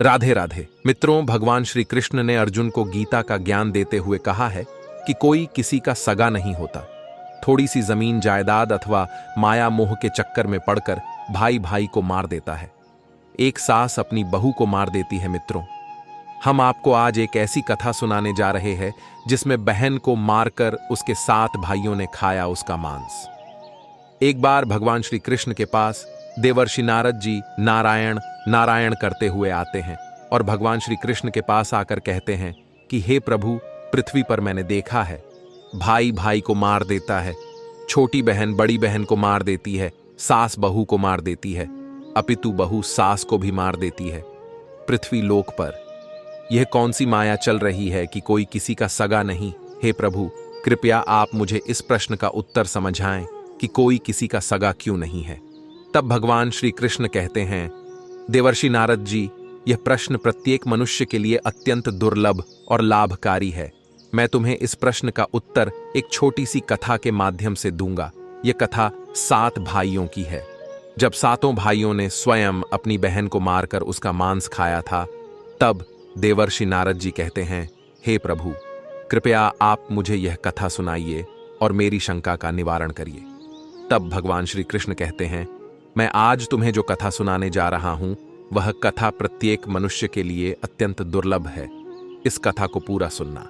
राधे राधे मित्रों, भगवान श्री कृष्ण ने अर्जुन को गीता का ज्ञान देते हुए कहा है कि कोई किसी का सगा नहीं होता। थोड़ी सी जमीन जायदाद अथवा माया मोह के चक्कर में पड़कर भाई भाई को मार देता है। एक सास अपनी बहू को मार देती है। मित्रों, हम आपको आज एक ऐसी कथा सुनाने जा रहे हैं जिसमें बहन को मारकर उसके 7 भाइयों ने खाया उसका मांस। एक बार भगवान श्री कृष्ण के पास देवर्षि नारद जी नारायण नारायण करते हुए आते हैं और भगवान श्री कृष्ण के पास आकर कहते हैं कि हे प्रभु, पृथ्वी पर मैंने देखा है भाई भाई को मार देता है, छोटी बहन बड़ी बहन को मार देती है, सास बहू को मार देती है, अपितु बहू सास को भी मार देती है। पृथ्वी लोक पर यह कौन सी माया चल रही है कि कोई किसी का सगा नहीं। हे प्रभु, कृपया आप मुझे इस प्रश्न का उत्तर समझाएं कि कोई किसी का सगा क्यों नहीं है। तब भगवान श्री कृष्ण कहते हैं, देवर्षि नारद जी, यह प्रश्न प्रत्येक मनुष्य के लिए अत्यंत दुर्लभ और लाभकारी है। मैं तुम्हें इस प्रश्न का उत्तर एक छोटी सी कथा के माध्यम से दूंगा। यह कथा 7 भाइयों की है। जब 7 भाइयों ने स्वयं अपनी बहन को मारकर उसका मांस खाया था, तब देवर्षि नारद जी कहते हैं, हे प्रभु, कृपया आप मुझे यह कथा सुनाइए और मेरी शंका का निवारण करिए। तब भगवान श्री कृष्ण कहते हैं, मैं आज तुम्हें जो कथा सुनाने जा रहा हूं वह कथा प्रत्येक मनुष्य के लिए अत्यंत दुर्लभ है। इस कथा को पूरा सुनना।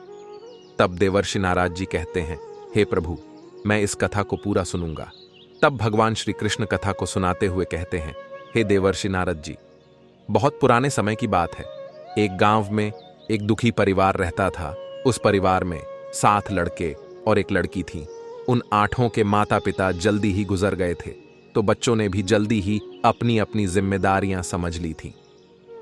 तब देवर्षि नारद जी कहते हैं, हे प्रभु, मैं इस कथा को पूरा सुनूंगा। तब भगवान श्री कृष्ण कथा को सुनाते हुए कहते हैं, हे देवर्षि नारद जी, बहुत पुराने समय की बात है। एक गांव में एक दुखी परिवार रहता था। उस परिवार में 7 लड़के और एक लड़की थी। उन 8 के माता पिता जल्दी ही गुजर गए थे, तो बच्चों ने भी जल्दी ही अपनी अपनी जिम्मेदारियां समझ ली थी।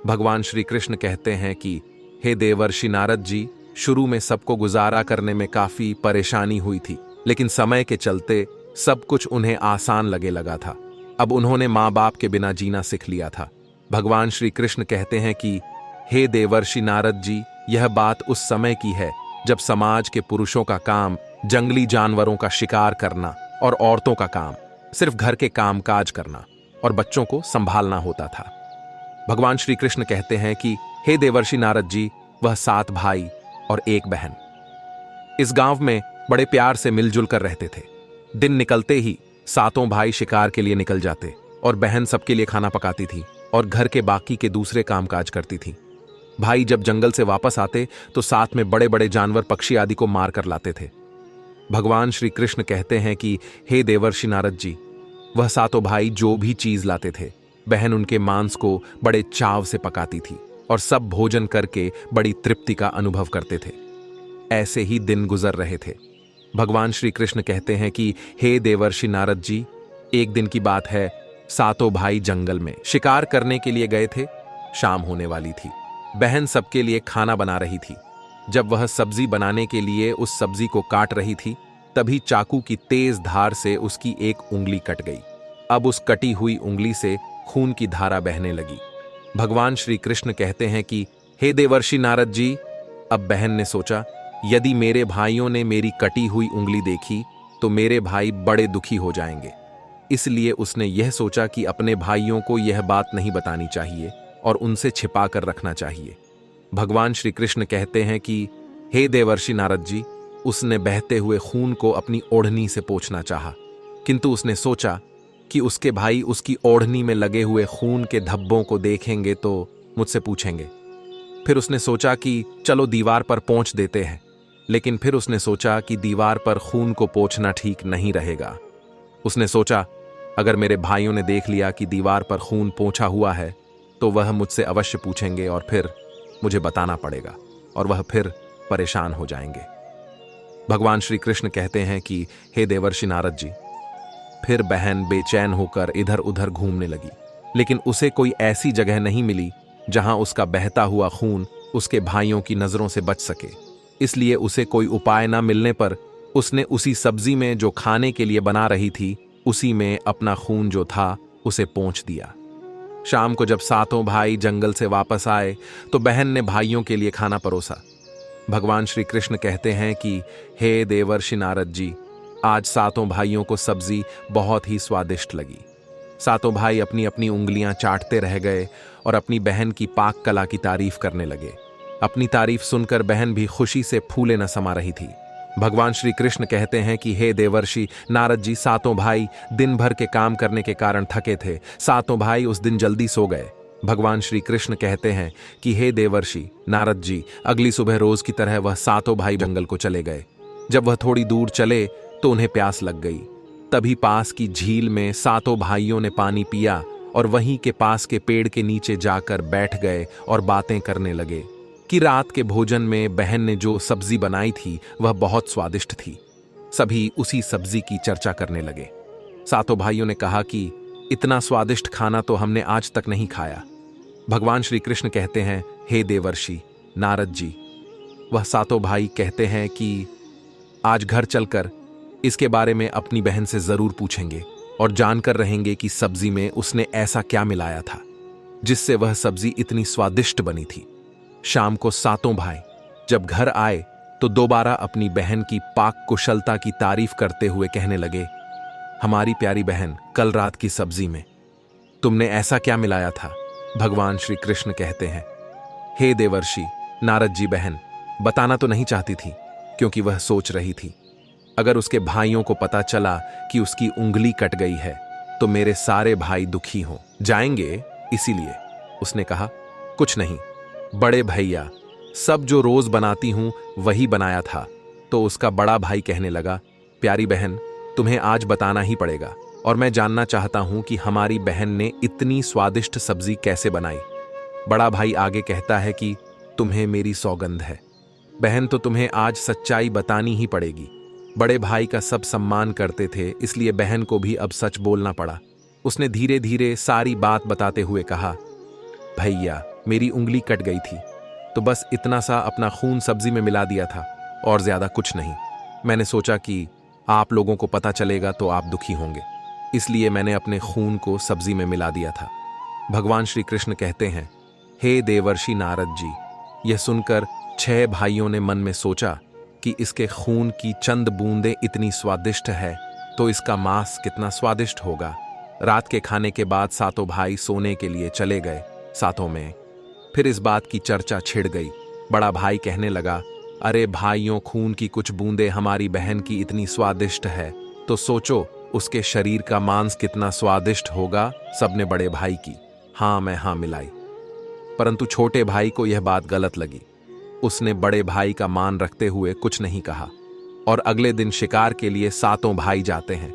भगवान श्री कृष्ण कहते हैं कि हे देवर्षि नारद जी, शुरू में सबको गुजारा करने में काफी परेशानी हुई थी, लेकिन समय के चलते सब कुछ उन्हें आसान लगा था। अब उन्होंने माँ बाप के बिना जीना सीख लिया था। भगवान श्री कृष्ण कहते हैं कि हे देवर्षि नारद जी, यह बात उस समय की है जब समाज के पुरुषों का काम जंगली जानवरों का शिकार करना और औरतों का काम सिर्फ घर के काम काज करना और बच्चों को संभालना होता था। भगवान श्री कृष्ण कहते हैं कि हे देवर्षि नारद जी, वह 7 भाई और एक बहन इस गांव में बड़े प्यार से मिलजुल कर रहते थे। दिन निकलते ही 7 भाई शिकार के लिए निकल जाते और बहन सबके लिए खाना पकाती थी और घर के बाकी के दूसरे काम काज करती थी। भाई जब जंगल से वापस आते तो साथ में बड़े बड़े जानवर पक्षी आदि को मार कर लाते थे। भगवान श्री कृष्ण कहते हैं कि हे देवर्षि नारद जी, वह 7 भाई जो भी चीज लाते थे, बहन उनके मांस को बड़े चाव से पकाती थी और सब भोजन करके बड़ी तृप्ति का अनुभव करते थे। ऐसे ही दिन गुजर रहे थे। भगवान श्री कृष्ण कहते हैं कि हे देवर्षि नारद जी, एक दिन की बात है, 7 भाई जंगल में शिकार करने के लिए गए थे। शाम होने वाली थी। बहन सबके लिए खाना बना रही थी। जब वह सब्जी बनाने के लिए उस सब्जी को काट रही थी, तभी चाकू की तेज धार से उसकी एक उंगली कट गई। अब उस कटी हुई उंगली से खून की धारा बहने लगी। भगवान श्री कृष्ण कहते हैं कि हे देवर्षि नारद जी, अब बहन ने सोचा, यदि मेरे भाइयों ने मेरी कटी हुई उंगली देखी तो मेरे भाई बड़े दुखी हो जाएंगे। इसलिए उसने यह सोचा कि अपने भाइयों को यह बात नहीं बतानी चाहिए और उनसे छिपा कर रखना चाहिए। भगवान श्री कृष्ण कहते हैं कि हे देवर्षि नारद जी, उसने बहते हुए खून को अपनी ओढ़नी से पोंछना चाहा, किंतु उसने सोचा कि उसके भाई उसकी ओढ़नी में लगे हुए खून के धब्बों को देखेंगे तो मुझसे पूछेंगे। फिर उसने सोचा कि चलो दीवार पर पोंछ देते हैं, लेकिन फिर उसने सोचा कि दीवार पर खून को पोंछना ठीक नहीं रहेगा। उसने सोचा, अगर मेरे भाइयों ने देख लिया कि दीवार पर खून पोंछा हुआ है तो वह मुझसे अवश्य पूछेंगे और फिर मुझे बताना पड़ेगा और वह फिर परेशान हो जाएंगे। भगवान श्री कृष्ण कहते हैं कि हे देवर्षि नारद जी, फिर बहन बेचैन होकर इधर उधर घूमने लगी, लेकिन उसे कोई ऐसी जगह नहीं मिली जहां उसका बहता हुआ खून उसके भाइयों की नजरों से बच सके। इसलिए उसे कोई उपाय न मिलने पर उसने उसी सब्जी में जो खाने के लिए बना रही थी, उसी में अपना खून जो था उसे पोंछ दिया। शाम को जब 7 भाई जंगल से वापस आए तो बहन ने भाइयों के लिए खाना परोसा। भगवान श्री कृष्ण कहते हैं कि हे देवर्षि नारद जी, आज 7 भाइयों को सब्जी बहुत ही स्वादिष्ट लगी। सातों भाई अपनी अपनी उंगलियां चाटते रह गए और अपनी बहन की पाक कला की तारीफ करने लगे। अपनी तारीफ सुनकर बहन भी खुशी से फूले न समा रही थी। भगवान श्री कृष्ण कहते हैं कि हे देवर्षि नारद जी, सातों भाई दिन भर के काम करने के कारण थके थे। सातों भाई उस दिन जल्दी सो गए। भगवान श्री कृष्ण कहते हैं कि हे देवर्षि नारद जी, अगली सुबह रोज की तरह वह सातों भाई जंगल को चले गए। जब वह थोड़ी दूर चले तो उन्हें प्यास लग गई। तभी पास की झील में सातों भाइयों ने पानी पिया और वहीं के पास के पेड़ के नीचे जाकर बैठ गए और बातें करने लगे कि रात के भोजन में बहन ने जो सब्जी बनाई थी वह बहुत स्वादिष्ट थी। सभी उसी सब्जी की चर्चा करने लगे। सातों भाइयों ने कहा कि इतना स्वादिष्ट खाना तो हमने आज तक नहीं खाया। भगवान श्री कृष्ण कहते हैं, हे देवर्षि नारद जी, वह सातों भाई कहते हैं कि आज घर चलकर इसके बारे में अपनी बहन से जरूर पूछेंगे और जानकर रहेंगे कि सब्जी में उसने ऐसा क्या मिलाया था जिससे वह सब्जी इतनी स्वादिष्ट बनी थी। शाम को सातों भाई जब घर आए तो दोबारा अपनी बहन की पाक कुशलता की तारीफ करते हुए कहने लगे, हमारी प्यारी बहन, कल रात की सब्जी में तुमने ऐसा क्या मिलाया था? भगवान श्री कृष्ण कहते हैं, हे देवर्षि नारद जी, बहन बताना तो नहीं चाहती थी क्योंकि वह सोच रही थी अगर उसके भाइयों को पता चला कि उसकी उंगली कट गई है तो मेरे सारे भाई दुखी हो जाएंगे, इसीलिए उसने कहा, कुछ नहीं बड़े भैया, सब जो रोज बनाती हूं वही बनाया था। तो उसका बड़ा भाई कहने लगा, प्यारी बहन, तुम्हें आज बताना ही पड़ेगा और मैं जानना चाहता हूं कि हमारी बहन ने इतनी स्वादिष्ट सब्जी कैसे बनाई। बड़ा भाई आगे कहता है कि तुम्हें मेरी सौगंध है बहन, तो तुम्हें आज सच्चाई बतानी ही पड़ेगी। बड़े भाई का सब सम्मान करते थे, इसलिए बहन को भी अब सच बोलना पड़ा। उसने धीरे धीरे सारी बात बताते हुए कहा, भैया मेरी उंगली कट गई थी तो बस इतना सा अपना खून सब्जी में मिला दिया था और ज्यादा कुछ नहीं। मैंने सोचा कि आप लोगों को पता चलेगा तो आप दुखी होंगे, इसलिए मैंने अपने खून को सब्जी में मिला दिया था। भगवान श्री कृष्ण कहते हैं, हे देवर्षि नारद जी, यह सुनकर 6 भाइयों ने मन में सोचा कि इसके खून की चंद बूंदें इतनी स्वादिष्ट है तो इसका मांस कितना स्वादिष्ट होगा। रात के खाने के बाद सातों भाई सोने के लिए चले गए। सातों में फिर इस बात की चर्चा छिड़ गई। बड़ा भाई कहने लगा, अरे भाइयों, खून की कुछ बूंदें हमारी बहन की इतनी स्वादिष्ट है तो सोचो उसके शरीर का मांस कितना स्वादिष्ट होगा। सबने बड़े भाई की हाँ मैं हाँ मिलाई, परंतु छोटे भाई को यह बात गलत लगी। उसने बड़े भाई का मान रखते हुए कुछ नहीं कहा और अगले दिन शिकार के लिए सातों भाई जाते हैं।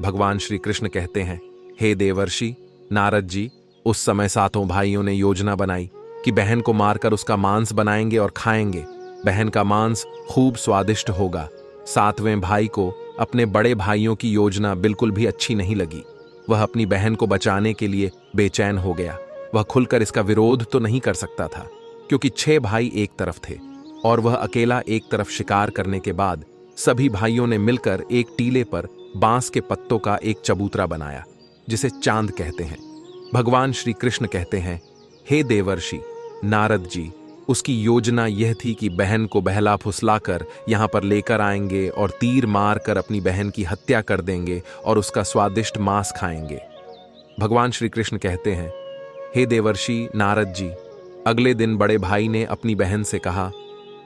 भगवान श्री कृष्ण कहते हैं, हे देवर्षि नारद जी, उस समय सातों भाइयों ने योजना बनाई कि बहन को मारकर उसका मांस बनाएंगे और खाएंगे। बहन का मांस खूब स्वादिष्ट होगा। 7वें भाई को अपने बड़े भाइयों की योजना बिल्कुल भी अच्छी नहीं लगी। वह अपनी बहन को बचाने के लिए बेचैन हो गया। वह खुलकर इसका विरोध तो नहीं कर सकता था क्योंकि 6 भाई एक तरफ थे और वह अकेला एक तरफ शिकार करने के बाद सभी भाइयों ने मिलकर एक टीले पर बांस के पत्तों का एक चबूतरा बनाया जिसे चांद कहते हैं। भगवान श्री कृष्ण कहते हैं, हे देवर्षि नारद जी, उसकी योजना यह थी कि बहन को बहला फुसलाकर यहां पर लेकर आएंगे और तीर मारकर अपनी बहन की हत्या कर देंगे और उसका स्वादिष्ट मांस खाएंगे। भगवान श्री कृष्ण कहते हैं, हे देवर्षि नारद जी, अगले दिन बड़े भाई ने अपनी बहन से कहा,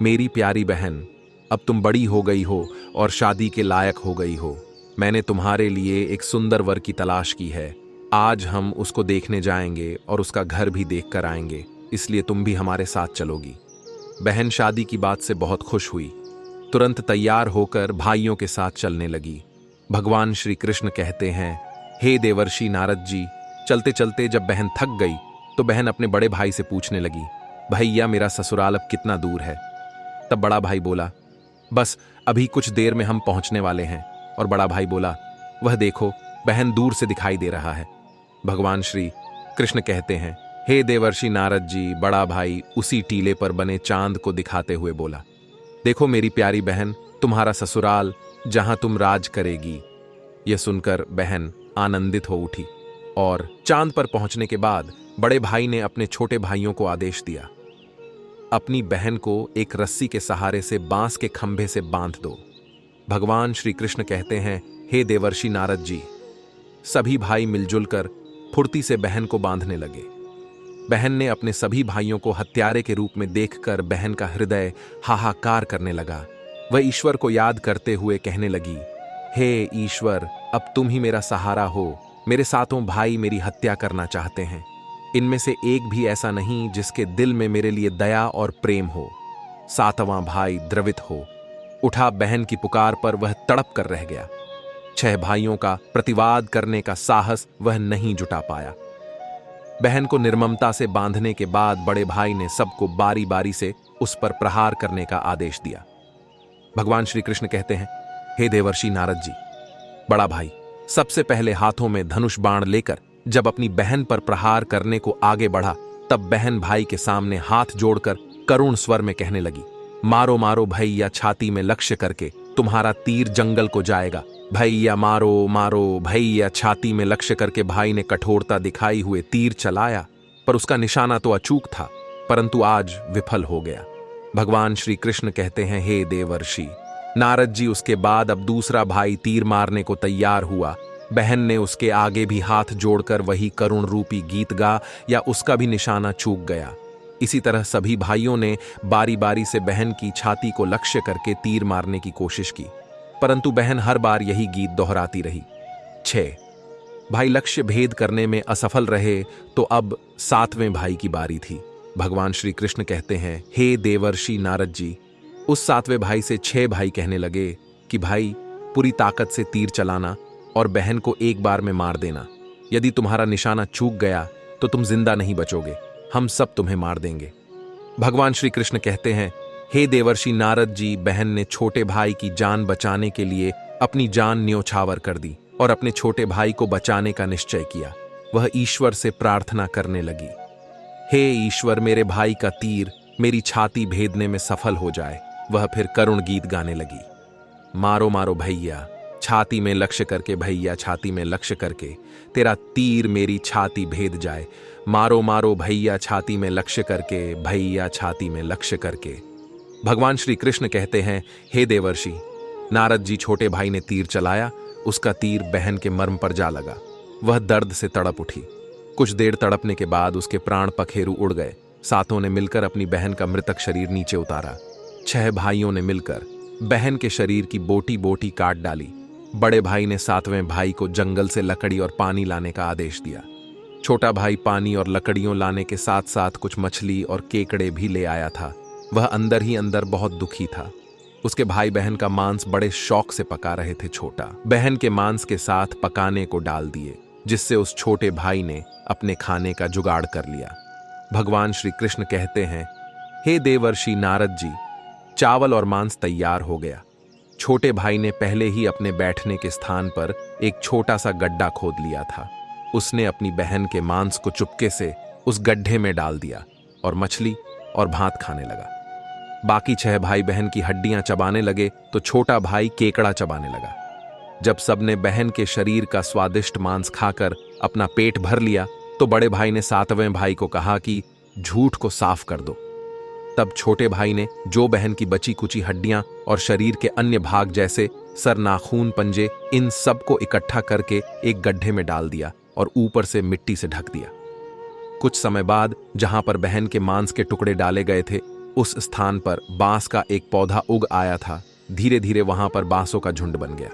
मेरी प्यारी बहन, अब तुम बड़ी हो गई हो और शादी के लायक हो गई हो। मैंने तुम्हारे लिए एक सुंदर वर की तलाश की है। आज हम उसको देखने जाएंगे और उसका घर भी देख कर आएंगे, इसलिए तुम भी हमारे साथ चलोगी। बहन शादी की बात से बहुत खुश हुई, तुरंत तैयार होकर भाइयों के साथ चलने लगी। भगवान श्री कृष्ण कहते हैं, हे देवर्षि नारद जी, चलते चलते जब बहन थक गई तो बहन अपने बड़े भाई से पूछने लगी, भैया मेरा ससुराल अब कितना दूर है? तब बड़ा भाई बोला, बस अभी कुछ देर में हम पहुंचने वाले हैं। और बड़ा भाई बोला, वह देखो बहन दूर से दिखाई दे रहा है। भगवान श्री कृष्ण कहते हैं, हे देवर्षि नारद जी, बड़ा भाई उसी टीले पर बने चांद को दिखाते हुए बोला, देखो मेरी प्यारी बहन, तुम्हारा ससुराल जहां तुम राज करेगी। यह सुनकर बहन आनंदित हो उठी और चांद पर पहुंचने के बाद बड़े भाई ने अपने छोटे भाइयों को आदेश दिया, अपनी बहन को एक रस्सी के सहारे से बांस के खंभे से बांध दो। भगवान श्री कृष्ण कहते हैं, हे देवर्षि नारद जी, सभी भाई मिलजुल कर फुर्ती से बहन को बांधने लगे। बहन ने अपने सभी भाइयों को हत्यारे के रूप में देखकर बहन का हृदय हाहाकार करने लगा। वह ईश्वर को याद करते हुए कहने लगी, हे ईश्वर, अब तुम ही मेरा सहारा हो। मेरे सातों भाई मेरी हत्या करना चाहते हैं। इनमें से एक भी ऐसा नहीं जिसके दिल में मेरे लिए दया और प्रेम हो। सातवां भाई द्रवित हो उठा। बहन की पुकार पर वह तड़प कर रह गया। 6 भाइयों का प्रतिवाद करने का साहस वह नहीं जुटा पाया। बहन को निर्ममता से बांधने के बाद बड़े भाई ने सबको बारी बारी से उस पर प्रहार करने का आदेश दिया। भगवान श्री कृष्ण कहते हैं, हे देवर्षि नारद जी, बड़ा भाई सबसे पहले हाथों में धनुष बाण लेकर जब अपनी बहन पर प्रहार करने को आगे बढ़ा, तब बहन भाई के सामने हाथ जोड़कर करुण स्वर में कहने लगी, मारो मारो भैया, छाती में लक्ष्य करके तुम्हारा तीर जंगल को जाएगा। भैया मारो मारो भैया, छाती में लक्ष्य करके भाई ने कठोरता दिखाई हुए तीर चलाया, पर उसका निशाना तो अचूक था, परंतु आज विफल हो गया। भगवान श्री कृष्ण कहते हैं, हे देवर्षि नारद जी, उसके बाद अब दूसरा भाई तीर मारने को तैयार हुआ। बहन ने उसके आगे भी हाथ जोड़कर वही करुण रूपी गीत गा, या उसका भी निशाना चूक गया। इसी तरह सभी भाइयों ने बारी बारी से बहन की छाती को लक्ष्य करके तीर मारने की कोशिश की, परंतु बहन हर बार यही गीत दोहराती रही। 6 भाई लक्ष्य भेद करने में असफल रहे, तो अब 7वें भाई की बारी थी। भगवान श्री कृष्ण कहते हैं, हे देवर्षि नारद जी, उस 7वें भाई से 6 भाई कहने लगे कि भाई पूरी ताकत से तीर चलाना और बहन को एक बार में मार देना। यदि तुम्हारा निशाना चूक गया तो तुम जिंदा नहीं बचोगे, हम सब तुम्हें मार देंगे। भगवान श्री कृष्ण कहते हैं, हे देवर्षि नारद जी, बहन ने छोटे भाई की जान बचाने के लिए अपनी जान न्योछावर कर दी और अपने छोटे भाई को बचाने का निश्चय किया। वह ईश्वर से प्रार्थना करने लगी, हे ईश्वर, मेरे भाई का तीर मेरी छाती भेदने में सफल हो जाए। वह फिर करुण गीत गाने लगी, मारो मारो भैया, छाती में लक्ष्य करके भैया, छाती में लक्ष्य करके तेरा तीर मेरी छाती भेद जाए। मारो मारो भैया, छाती में लक्ष्य करके भैया, छाती में लक्ष्य करके। भगवान श्री कृष्ण कहते हैं, हे देवर्षि नारद जी, छोटे भाई ने तीर चलाया, उसका तीर बहन के मर्म पर जा लगा। वह दर्द से तड़प उठी। कुछ देर तड़पने के बाद उसके प्राण पखेरु उड़ गए। सातों ने मिलकर अपनी बहन का मृतक शरीर नीचे उतारा। 6 भाइयों ने मिलकर बहन के शरीर की बोटी बोटी काट डाली। बड़े भाई ने 7वें भाई को जंगल से लकड़ी और पानी लाने का आदेश दिया। छोटा भाई पानी और लकड़ियों लाने के साथ साथ कुछ मछली और केकड़े भी ले आया था। वह अंदर ही अंदर बहुत दुखी था। उसके भाई बहन का मांस बड़े शौक से पका रहे थे। छोटा बहन के मांस के साथ पकाने को डाल दिए, जिससे उस छोटे भाई ने अपने खाने का जुगाड़ कर लिया। भगवान श्री कृष्ण कहते हैं, हे देवर्षि नारद जी, चावल और मांस तैयार हो गया। छोटे भाई ने पहले ही अपने बैठने के स्थान पर एक छोटा सा गड्ढा खोद लिया था। उसने अपनी बहन के मांस को चुपके से उस गड्ढे में डाल दिया और मछली और भात खाने लगा। बाकी 6 भाई बहन की हड्डियां चबाने लगे तो छोटा भाई केकड़ा चबाने लगा। जब सबने बहन के शरीर का स्वादिष्ट मांस खाकर अपना पेट भर लिया, तो बड़े भाई ने 7वें भाई को कहा कि झूठ को साफ कर दो। तब छोटे भाई ने जो बहन की बची कुची हड्डियां और शरीर के अन्य भाग जैसे सर, नाखून, पंजे, इन सब को इकट्ठा करके एक गड्ढे में डाल दिया और ऊपर से मिट्टी से ढक दिया। कुछ समय बाद जहां पर बहन के मांस के टुकड़े डाले गए थे, उस स्थान पर बांस का एक पौधा उग आया था। धीरे धीरे वहां पर बांसों का झुंड बन गया।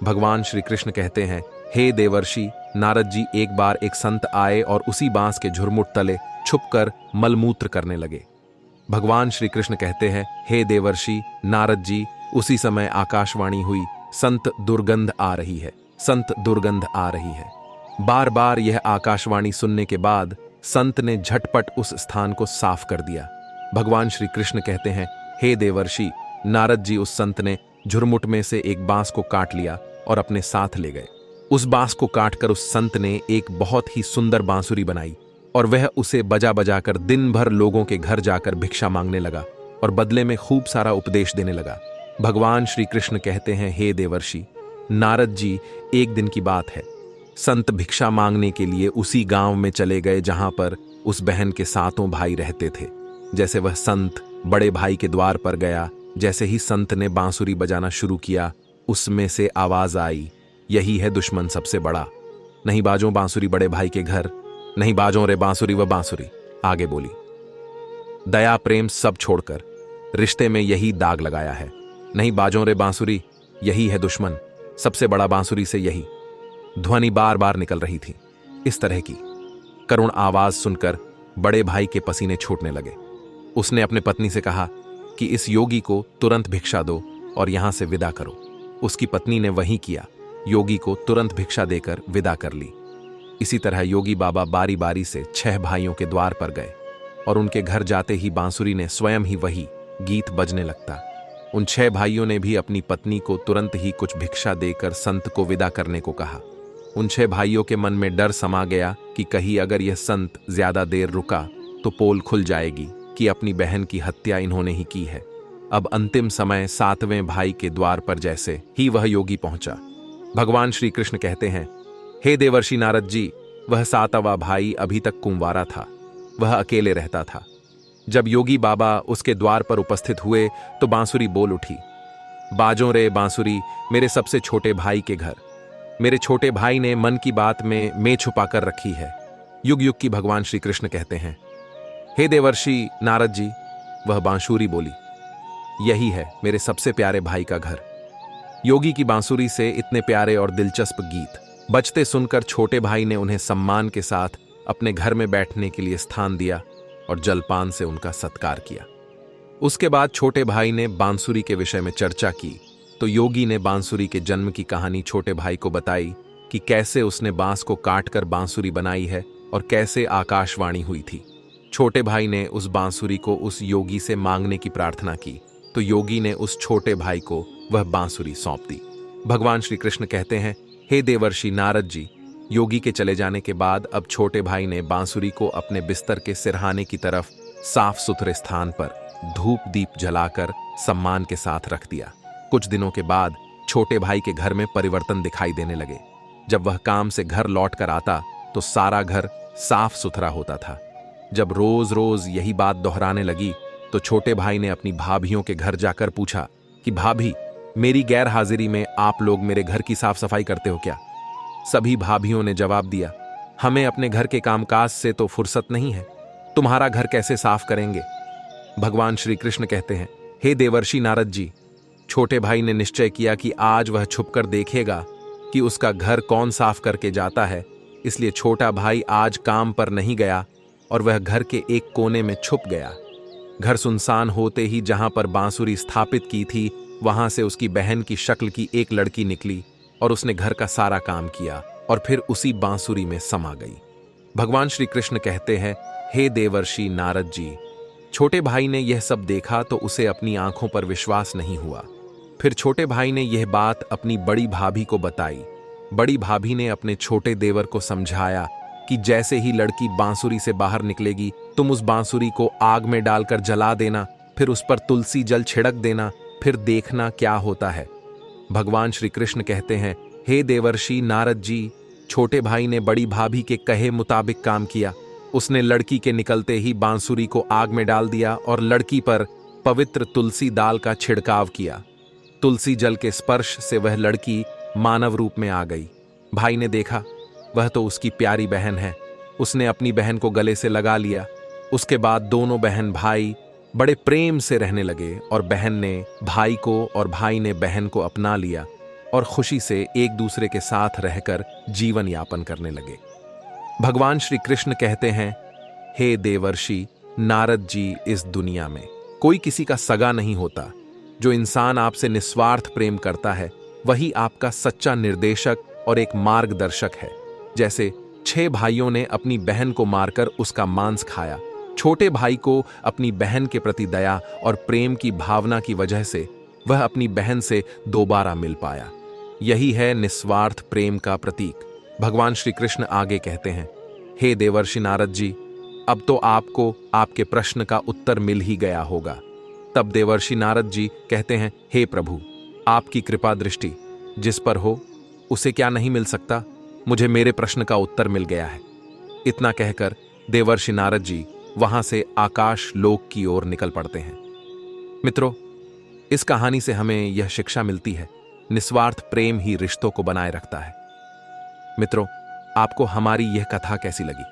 भगवान श्री कृष्ण कहते हैं, हे देवर्षि नारद जी, एक बार एक संत आए और उसी बांस के झुरमुट तले छुपकर मलमूत्र करने लगे। भगवान श्री कृष्ण कहते हैं, हे देवर्षि नारद जी, उसी समय आकाशवाणी हुई, संत दुर्गंध आ रही है, संत दुर्गंध आ रही है। बार बार यह आकाशवाणी सुनने के बाद संत ने झटपट उस स्थान को साफ कर दिया। भगवान श्री कृष्ण कहते हैं, हे देवर्षि नारद जी, उस संत ने झुरमुट में से एक बांस को काट लिया और अपने साथ ले गए। उस बांस को काटकर उस संत ने एक बहुत ही सुंदर बांसुरी बनाई और वह उसे बजा बजाकर दिन भर लोगों के घर जाकर भिक्षा मांगने लगा और बदले में खूब सारा उपदेश देने लगा। भगवान श्री कृष्ण कहते हैं, हे देवर्षि नारद जी, एक दिन की बात है। संत भिक्षा मांगने के लिए उसी गांव में चले गए जहां पर उस बहन के 7 भाई रहते थे। जैसे वह संत बड़े भाई के द्वार पर गया, जैसे ही संत ने बांसुरी बजाना शुरू किया, उसमें से आवाज आई, यही है दुश्मन सबसे बड़ा। नहीं बाजों बांसुरी बड़े भाई के घर, नहीं बाजों रे बांसुरी व बांसुरी। आगे बोली, दया प्रेम सब छोड़कर रिश्ते में यही दाग लगाया है। नहीं बाजों रे बांसुरी, यही है दुश्मन, सबसे बड़ा बांसुरी से यही। ध्वनि बार बार निकल रही थी। इस तरह की करुण आवाज सुनकर बड़े भाई के पसीने छूटने लगे। उसने अपने पत्नी से कहा कि इस योगी को तुरंत भिक्षा दो और यहां से विदा करो। उसकी पत्नी ने वही किया, योगी को तुरंत भिक्षा देकर विदा कर ली। इसी तरह योगी बाबा बारी बारी से 6 भाइयों के द्वार पर गए और उनके घर जाते ही बांसुरी ने स्वयं ही वही गीत बजने लगता। उन 6 भाइयों ने भी अपनी पत्नी को तुरंत ही कुछ भिक्षा देकर संत को विदा करने को कहा। उन 6 भाइयों के मन में डर समा गया कि कहीं अगर यह संत ज्यादा देर रुका तो पोल खुल जाएगी कि अपनी बहन की हत्या इन्होंने ही की है। अब अंतिम समय 7वें भाई के द्वार पर जैसे ही वह योगी पहुंचा, भगवान श्री कृष्ण कहते हैं, हे देवर्षि नारद जी, वह 7वां भाई अभी तक कुंवारा था। वह अकेले रहता था। जब योगी बाबा उसके द्वार पर उपस्थित हुए तो बांसुरी बोल उठी, बाजों रे बांसुरी, मेरे सबसे छोटे भाई के घर। मेरे छोटे भाई ने मन की बात में मैं छुपा कर रखी है। युग युग की भगवान श्री कृष्ण कहते हैं, हे देवर्षि नारद जी, वह बांसुरी बोली, यही है मेरे सबसे प्यारे भाई का घर। योगी की बांसुरी से इतने प्यारे और दिलचस्प गीत बजते सुनकर छोटे भाई ने उन्हें सम्मान के साथ अपने घर में बैठने के लिए स्थान दिया और जलपान से उनका सत्कार किया। उसके बाद छोटे भाई ने बांसुरी के विषय में चर्चा की तो योगी ने बांसुरी के जन्म की कहानी छोटे भाई को बताई कि कैसे उसने बांस को काटकर बांसुरी बनाई है और कैसे आकाशवाणी हुई थी। छोटे भाई ने उस बांसुरी को उस योगी से मांगने की प्रार्थना की तो योगी ने उस छोटे भाई को वह बांसुरी सौंप दी। भगवान श्री कृष्ण कहते हैं, हे देवर्षि नारद जी, योगी के चले जाने के बाद अब छोटे भाई ने बांसुरी को अपने बिस्तर के सिरहाने की तरफ साफ सुथरे स्थान पर धूप दीप जलाकर सम्मान के साथ रख दिया। कुछ दिनों के बाद छोटे भाई के घर में परिवर्तन दिखाई देने लगे। जब वह काम से घर लौट कर आता तो सारा घर साफ सुथरा होता था। जब रोज रोज यही बात दोहराने लगी तो छोटे भाई ने अपनी भाभियों के घर जाकर पूछा कि भाभी, मेरी गैर हाजिरी में आप लोग मेरे घर की साफ सफाई करते हो क्या? सभी भाभियों ने जवाब दिया, हमें अपने घर के कामकाज से तो फुर्सत नहीं है, तुम्हारा घर कैसे साफ करेंगे? भगवान श्री कृष्ण कहते हैं, हे देवर्षि नारद जी, छोटे भाई ने निश्चय किया कि आज वह छुपकर देखेगा कि उसका घर कौन साफ करके जाता है। इसलिए छोटा भाई आज काम पर नहीं गया और वह घर के एक कोने में छुप गया। घर सुनसान होते ही जहां पर बांसुरी स्थापित की थी वहां से उसकी बहन की शक्ल की एक लड़की निकली और उसने घर का सारा काम किया और फिर उसी बांसुरी में समा गई। भगवान श्री कृष्ण कहते हैं, हे देवर्षि नारद जी, छोटे भाई ने यह सब देखा तो उसे अपनी आंखों पर विश्वास नहीं हुआ। फिर छोटे भाई ने यह बात अपनी बड़ी भाभी को बताई। बड़ी भाभी ने अपने छोटे देवर को समझाया कि जैसे ही लड़की बांसुरी से बाहर निकलेगी तुम उस बांसुरी को आग में डालकर जला देना, फिर उस पर तुलसी जल छिड़क देना, फिर देखना क्या होता है। भगवान श्री कृष्ण कहते हैं, हे देवर्षि नारद जी, छोटे भाई ने बड़ी भाभी के कहे मुताबिक काम किया। उसने लड़की के निकलते ही बांसुरी को आग में डाल दिया और लड़की पर पवित्र तुलसी दाल का छिड़काव किया। तुलसी जल के स्पर्श से वह लड़की मानव रूप में आ गई। भाई ने देखा वह तो उसकी प्यारी बहन है। उसने अपनी बहन को गले से लगा लिया। उसके बाद दोनों बहन भाई बड़े प्रेम से रहने लगे और बहन ने भाई को और भाई ने बहन को अपना लिया और खुशी से एक दूसरे के साथ रहकर जीवन यापन करने लगे। भगवान श्री कृष्ण कहते हैं, हे देवर्षि नारद जी, इस दुनिया में कोई किसी का सगा नहीं होता। जो इंसान आपसे निस्वार्थ प्रेम करता है वही आपका सच्चा निर्देशक और एक मार्गदर्शक है। जैसे 6 भाइयों ने अपनी बहन को मारकर उसका मांस खाया, छोटे भाई को अपनी बहन के प्रति दया और प्रेम की भावना की वजह से वह अपनी बहन से दोबारा मिल पाया। यही है निस्वार्थ प्रेम का प्रतीक। भगवान श्री कृष्ण आगे कहते हैं, हे देवर्षि नारद जी, अब तो आपको आपके प्रश्न का उत्तर मिल ही गया होगा। तब देवर्षि नारद जी कहते हैं, हे प्रभु, आपकी कृपा दृष्टि जिस पर हो उसे क्या नहीं मिल सकता? मुझे मेरे प्रश्न का उत्तर मिल गया है। इतना कहकर देवर्षि नारद जी वहां से आकाश लोक की ओर निकल पड़ते हैं। मित्रों, इस कहानी से हमें यह शिक्षा मिलती है, निस्वार्थ प्रेम ही रिश्तों को बनाए रखता है। मित्रों, आपको हमारी यह कथा कैसी लगी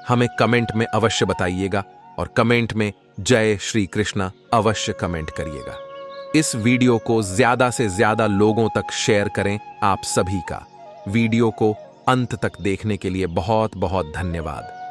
हमें कमेंट में अवश्य बताइएगा और कमेंट में जय श्री कृष्णा अवश्य कमेंट करिएगा। इस वीडियो को ज्यादा से ज्यादा लोगों तक शेयर करें। आप सभी का वीडियो को अंत तक देखने के लिए बहुत बहुत धन्यवाद।